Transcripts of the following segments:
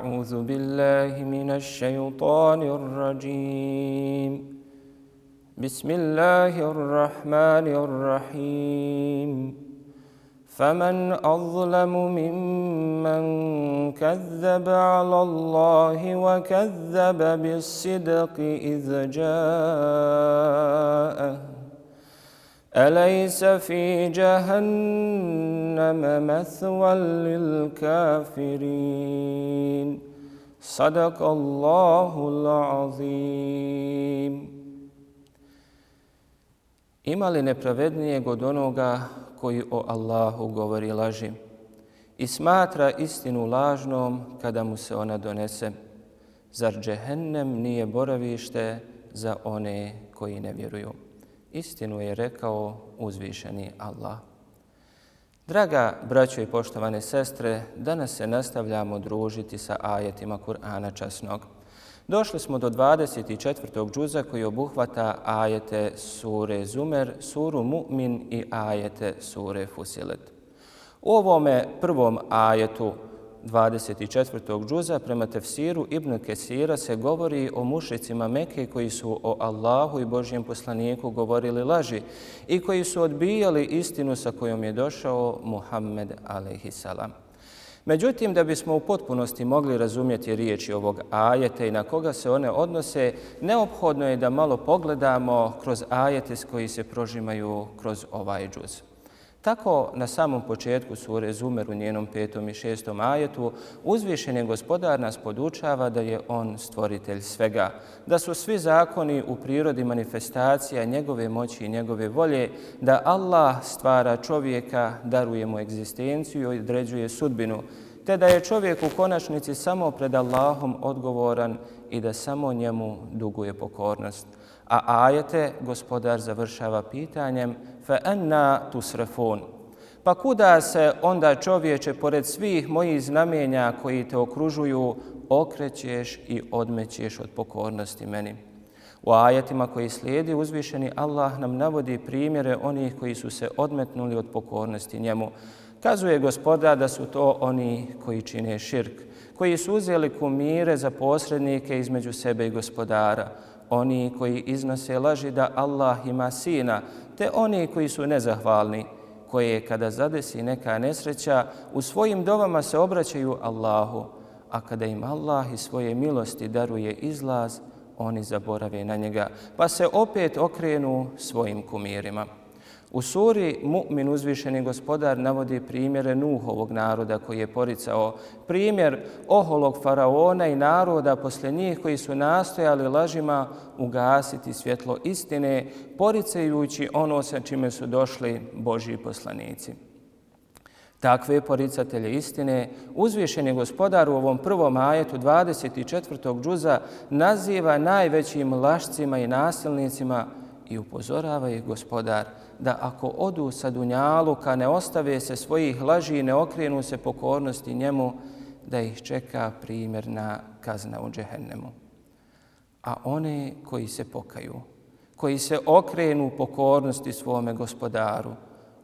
أعوذ بالله من الشيطان الرجيم بسم الله الرحمن الرحيم فمن أظلم ممن كذب على الله وكذب بالصدق إذ جاءه أليس في جهنم مثوى للكافرين صدق الله العظيم. Ima li nepravednijeg od onoga koji o Allahu govori laži i smatra istinu lažnom kada mu se ona donese? Zar džehennem nije boravište za one koji ne vjeruju? Istinu je rekao uzvišeni Allah. Draga braćo i poštovane sestre, danas se nastavljamo družiti sa ajetima Kur'ana časnog. Došli smo do 24. džuza koji obuhvata ajete sure Zumer, suru Mu'min i ajete sure Fusilet. U ovome prvom ajetu 24. džuza prema tefsiru Ibn Kesira se govori o mušricima Mekke koji su o Allahu i Božjem poslaniku govorili laži i koji su odbijali istinu sa kojom je došao Muhammed a.s. Međutim, da bismo u potpunosti mogli razumjeti riječi ovog ajeta i na koga se one odnose, neophodno je da malo pogledamo kroz ajete koji se prožimaju kroz ovaj džuz. Tako, na samom početku sure Zumer u njenom 5. i 6. ajetu, uzvišeni Gospodar nas podučava da je On stvoritelj svega, da su svi zakoni u prirodi manifestacija njegove moći i njegove volje, da Allah stvara čovjeka, daruje mu egzistenciju i određuje sudbinu, te da je čovjek u konačnici samo pred Allahom odgovoran i da samo njemu duguje pokornost. A ajete Gospodar završava pitanjem فَأَنَّا تُسْرَفُونَ. Pa kuda se onda čovječe pored svih mojih znamenja koji te okružuju okrećeš i odmećeš od pokornosti meni? U ajetima koji slijedi uzvišeni Allah nam navodi primjere onih koji su se odmetnuli od pokornosti njemu. Kazuje Gospodar da su to oni koji čine širk, koji su uzeli kumire za posrednike između sebe i Gospodara, oni koji iznose laži da Allah ima sina, te oni koji su nezahvalni, koje kada zadesi neka nesreća, u svojim dovama se obraćaju Allahu, a kada im Allah iz svoje milosti daruje izlaz, oni zaborave na njega, pa se opet okrenu svojim kumirima. U suri Mu'min uzvišeni Gospodar navodi primjere Nuhovog naroda koji je poricao, primjer oholog faraona i naroda poslije njih koji su nastojali lažima ugasiti svjetlo istine, poricajući ono sa čime su došli Božji poslanici. Takve poricatelje istine uzvišeni Gospodar u ovom prvom ajetu 24. džuza naziva najvećim lašcima i nasilnicima i upozorava ih Gospodar da ako odu sa dunjaluka, ne ostave se svojih laži i ne okrenu se pokornosti njemu, da ih čeka primjerna kazna u džehennemu. A one koji se pokaju, koji se okrenu pokornosti svome Gospodaru,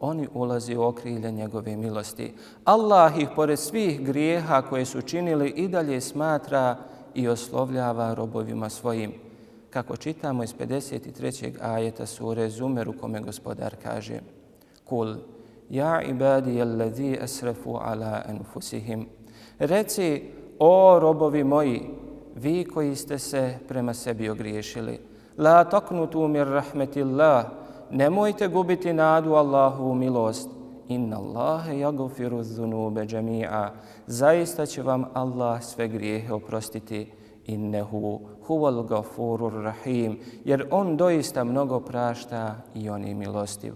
oni ulazi u okrilje njegove milosti. Allah ih pored svih grijeha koje su činili i dalje smatra i oslovljava robovima svojim. Kako čitamo iz 53. ajeta sure Zumer u kome Gospodar kaže: Kul, ja ibadija alladhi asrafu ala anfusihim. Reci, o robovi moji, vi koji ste se prema sebi ogriješili, la taqnutu min rahmetillah, nemojte gubiti nadu Allahovu milost. Inna Allahe yaghfiru dhunube džami'a, zaista će vam Allah sve grijehe oprostiti. Innehu huval gafurur rahim, jer on doista mnogo prašta i on je milostiv.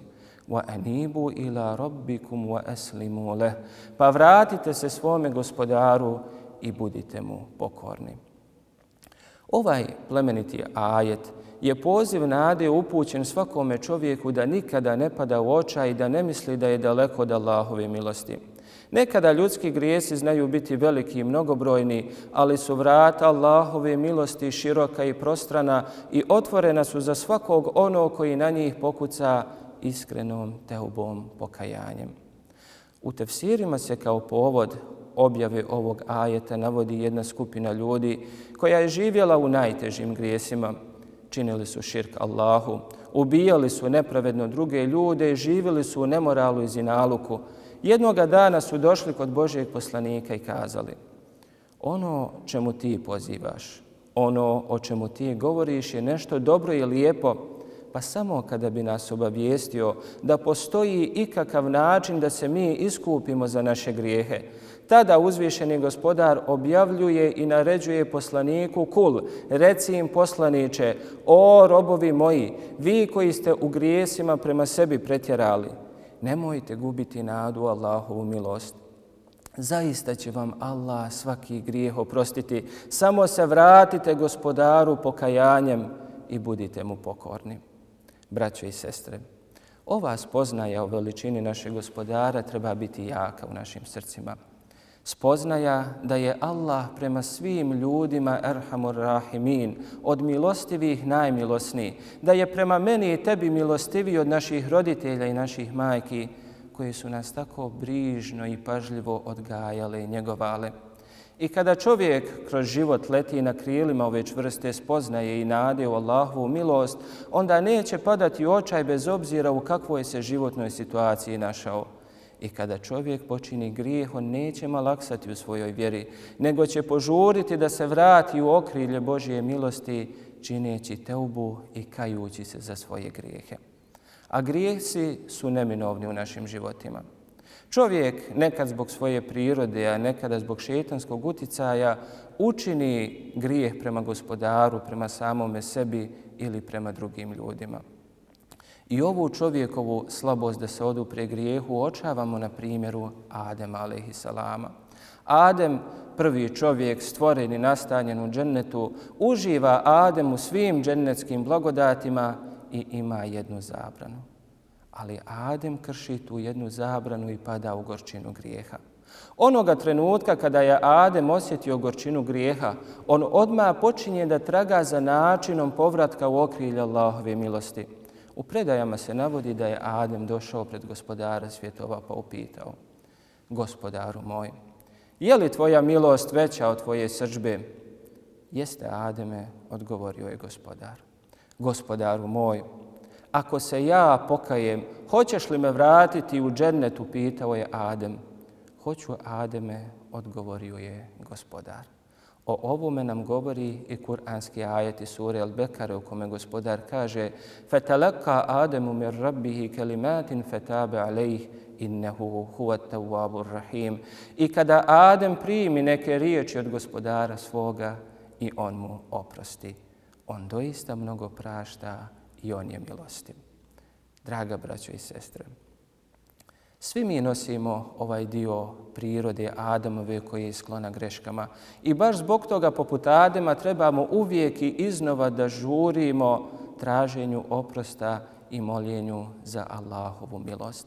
Wa anibu ila rabbikum wa aslimu leh, pa vratite se svome Gospodaru i budite mu pokorni. Ovaj plemeniti ajet je poziv nade upućen svakome čovjeku da nikada ne pada u očaj i da ne misli da je daleko od Allahove milosti. Nekada ljudski grijesi znaju biti veliki i mnogobrojni, ali su vrata Allahove milosti široka i prostrana i otvorena su za svakog onog koji na njih pokuca iskrenom teubom, pokajanjem. U tefsirima se kao povod objave ovog ajeta navodi jedna skupina ljudi koja je živjela u najtežim grijesima. Činili su širk Allahu, ubijali su nepravedno druge ljude i živjeli su u nemoralu i zinaluku. Jednoga dana su došli kod Božjeg poslanika i kazali: ono čemu ti pozivaš, ono o čemu ti govoriš je nešto dobro i lijepo, pa samo kada bi nas obavijestio da postoji ikakav način da se mi iskupimo za naše grijehe. Tada uzvišeni Gospodar objavljuje i naređuje poslaniku: kul, reci im poslaniče, o robovi moji, vi koji ste u grijesima prema sebi pretjerali, nemojte gubiti nadu u Allahovu milost. Zaista će vam Allah svaki grijeh oprostiti. Samo se vratite Gospodaru pokajanjem i budite mu pokorni. Braćo i sestre, ova spoznaja o veličini našeg Gospodara treba biti jaka u našim srcima. Spoznaja da je Allah prema svim ljudima Erhamur Rahimin, od milostivih najmilosniji, da je prema meni i tebi milostiviji od naših roditelja i naših majki, koji su nas tako brižno i pažljivo odgajale i njegovale. I kada čovjek kroz život leti na krilima ove čvrste spoznaje i nade u Allahovu milost, onda neće padati u očaj bez obzira u kakvoj se životnoj situaciji našao. I kada čovjek počini grijeh, on neće malaksati u svojoj vjeri, nego će požuriti da se vrati u okrilje Božje milosti, čineći teubu i kajući se za svoje grijehe. A grijesi su neminovni u našim životima. Čovjek nekad zbog svoje prirode, a nekada zbog šejtanskog uticaja učini grijeh prema Gospodaru, prema samome sebi ili prema drugim ljudima. I ovu čovjekovu slabost da se odupre grijehu uočavamo na primjeru Adema alejhiselama. Adem, prvi čovjek stvoren i nastanjen u džennetu, uživa Adem u svim džennetskim blagodatima i ima jednu zabranu. Ali Adem krši tu jednu zabranu i pada u gorčinu grijeha. Onoga trenutka kada je Adem osjetio gorčinu grijeha, on odmah počinje da traga za načinom povratka u okrilje Allahove milosti. U predajama se navodi da je Adem došao pred Gospodara svjetova pa upitao: Gospodaru moj, je li tvoja milost veća od tvoje srdžbe? Jeste, Ademe, odgovorio je Gospodar. Gospodaru moj, ako se ja pokajem, hoćeš li me vratiti u džennet? Upitao je Adem. Hoću, Ademe, odgovorio je Gospodar. O ovome nam govori i kuranski ajet iz sure Al-Bekare u kome Gospodar kaže: فَتَلَقَّى آدَمُ مِنْ رَبِّهِ كَلِمَاتٍ فَتَابَ عَلَيْهِ إِنَّهُ هُوَ التَّوَّابُ الرَّحِيمُ. I kada Adem primi neke riječi od Gospodara svoga i on mu oprosti. On doista mnogo prašta i on je milostiv. Draga braćo i sestre, svi mi nosimo ovaj dio prirode Adamove koji je sklona greškama i baš zbog toga poput Adema trebamo uvijek i iznova da žurimo traženju oprosta i moljenju za Allahovu milost.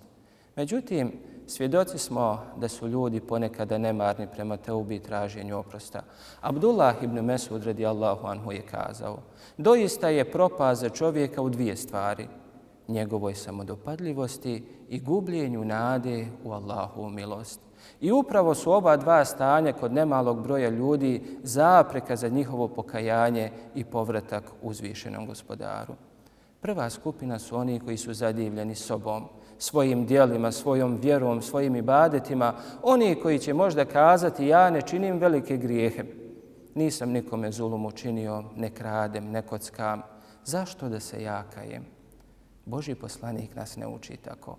Međutim, svjedoci smo da su ljudi ponekada nemarni prema teubi i traženju oprosta. Abdullah ibn Mesud radijallahu anhu je kazao: doista je propast za čovjeka u dvije stvari: njegovoj samodopadljivosti i gubljenju nade u Allahovu milost. I upravo su ova dva stanja kod nemalog broja ljudi zapreka za njihovo pokajanje i povratak uzvišenom Gospodaru. Prva skupina su oni koji su zadivljeni sobom, svojim djelima, svojom vjerom, svojim ibadetima, oni koji će možda kazati: ja ne činim velike grijehe, nisam nikome zulum učinio, ne kradem, ne kockam, zašto da se ja kajem? Božji poslanik nas ne uči tako.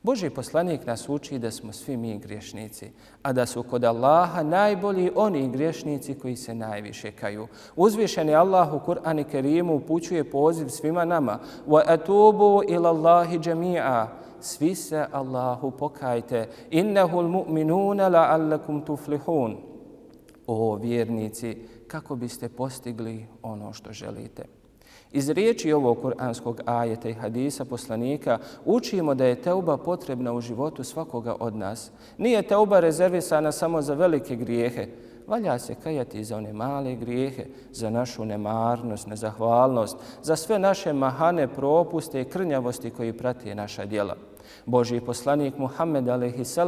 Božji poslanik nas uči da smo svi mi griješnici, a da su kod Allaha najbolji oni griješnici koji se najviše kaju. Uzvišeni Allah u Kur'anu Kerimu upućuje poziv svima nama: وَأَتُوبُوا إِلَى اللَّهِ جَمِيعًا. Svi se Allahu pokajte. إِنَّهُ الْمُؤْمِنُونَ لَعَلَّكُمْ تُفْلِحُونَ. O vjernici, kako biste postigli ono što želite. Iz riječi ovog kuranskog ajeta i hadisa poslanika učimo da je teuba potrebna u životu svakoga od nas. Nije teuba rezervisana samo za velike grijehe. Valja se kajati i za one male grijehe, za našu nemarnost, nezahvalnost, za sve naše mahane, propuste i krnjavosti koji prate naša djela. Božji poslanik Muhammed a.s.,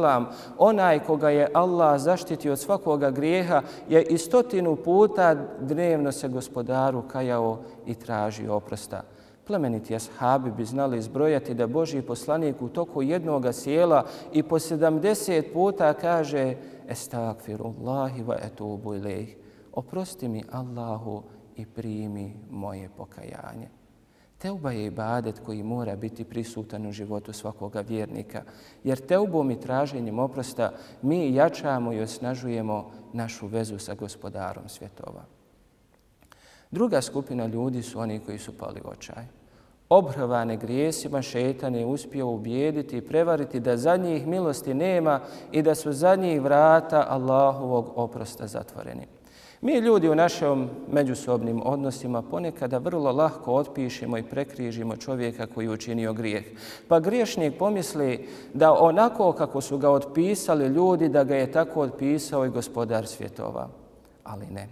onaj koga je Allah zaštitio od svakoga grijeha, je i 100 puta dnevno se Gospodaru kajao i tražio oprosta. Plemeniti ashabi bi znali izbrojati da Božji poslanik u toku jednoga sjela i po 70 puta kaže Estagfirullahi wa etubu ilejh. Oprosti mi Allahu i primi moje pokajanje. Teuba je ibadet koji mora biti prisutan u životu svakoga vjernika, jer teubom i traženjem oprosta mi jačamo i osnažujemo našu vezu sa Gospodarom svjetova. Druga skupina ljudi su oni koji su pali u očaj. Obhrvane grijesima šejtan je uspio ubijediti i prevariti da za njih milosti nema i da su za njih vrata Allahovog oprosta zatvoreni. Mi ljudi u našim međusobnim odnosima ponekada vrlo lahko otpišemo i prekrižimo čovjeka koji je učinio grijeh. Pa griješnik pomisli da onako kako su ga otpisali ljudi, da ga je tako otpisao i Gospodar svjetova. Ali ne.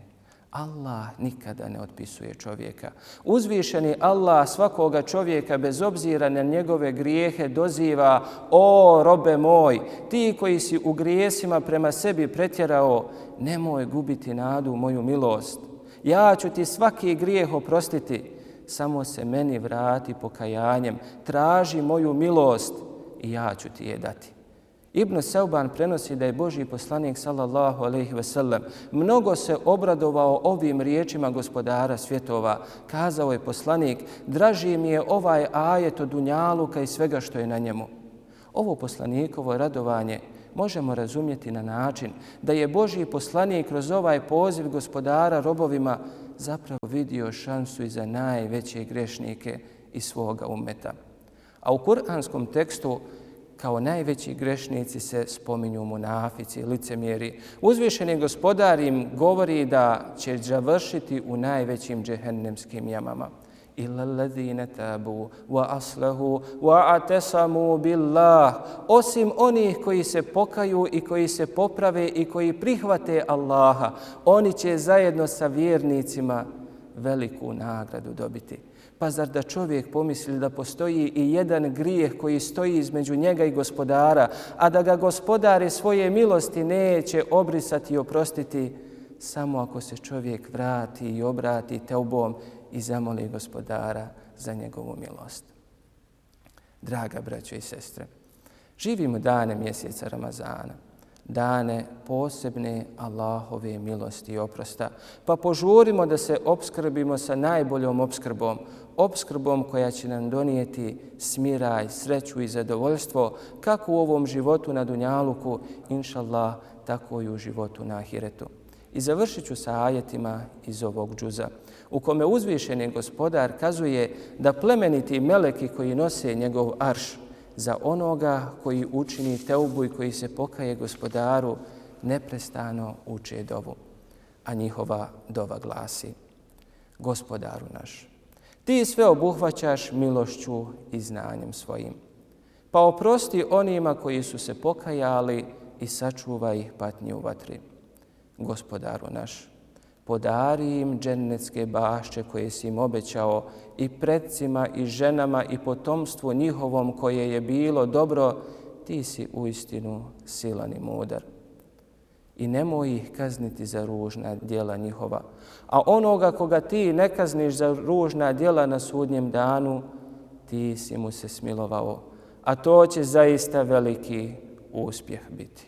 Allah nikada ne otpisuje čovjeka. Uzvišeni Allah svakoga čovjeka bez obzira na njegove grijehe doziva: o robe moj, ti koji si u grijesima prema sebi pretjerao, nemoj gubiti nadu u moju milost. Ja ću ti svaki grijeh oprostiti, samo se meni vrati pokajanjem, traži moju milost i ja ću ti je dati. Ibn Sauban prenosi da je Božji poslanik sallallahu alejhi ve sellem mnogo se obradovao ovim riječima Gospodara svjetova. Kazao je poslanik: draži mi je ovaj ajet od dunjaluka i svega što je na njemu. Ovo poslanikovo radovanje možemo razumjeti na način da je Božji poslanik kroz ovaj poziv Gospodara robovima zapravo vidio šansu i za najveće grešnike iz svoga ummeta. A u kuranskom tekstu kao najveći grešnici se spominju munafici, licemjeri. Uzvišeni Gospodar im govori da će završiti u najvećim džehennemskim jamama. Illa allazina tabu wa aslahu wa atasamu billah. Osim onih koji se pokaju i koji se poprave i koji prihvate Allaha, oni će zajedno sa vjernicima veliku nagradu dobiti. Pa zar da čovjek pomisli da postoji i jedan grijeh koji stoji između njega i Gospodara, a da ga Gospodar svoje milosti neće obrisati i oprostiti, samo ako se čovjek vrati i obrati teubom i zamoli Gospodara za njegovu milost. Draga braćo i sestre, živimo dane mjeseca Ramazana, dane posebne Allahove milosti i oprosta, pa požurimo da se opskrbimo sa najboljom opskrbom koja će nam donijeti smiraj, sreću i zadovoljstvo kako u ovom životu na dunjaluku, inšallah, tako i u životu na ahiretu. I završit ću sa ajetima iz ovog džuza, u kome uzvišeni Gospodar kazuje da plemeniti meleki koji nose njegov arš za onoga koji učini teubu i koji se pokaje Gospodaru neprestano uče dovu. A njihova dova glasi: Gospodaru naš, ti sve obuhvaćaš milošću i znanjem svojim. Pa oprosti onima koji su se pokajali i sačuvaj ih patnje u vatri. Gospodaru naš, podari im džennetske bašće koje si im obećao i precima i ženama i potomstvu njihovom koje je bilo dobro, ti si uistinu silan i mudar. I nemoj ih kazniti za ružna djela njihova, a onoga koga ti ne kazniš za ružna djela na sudnjem danu, ti si mu se smilovao, a to će zaista veliki uspjeh biti.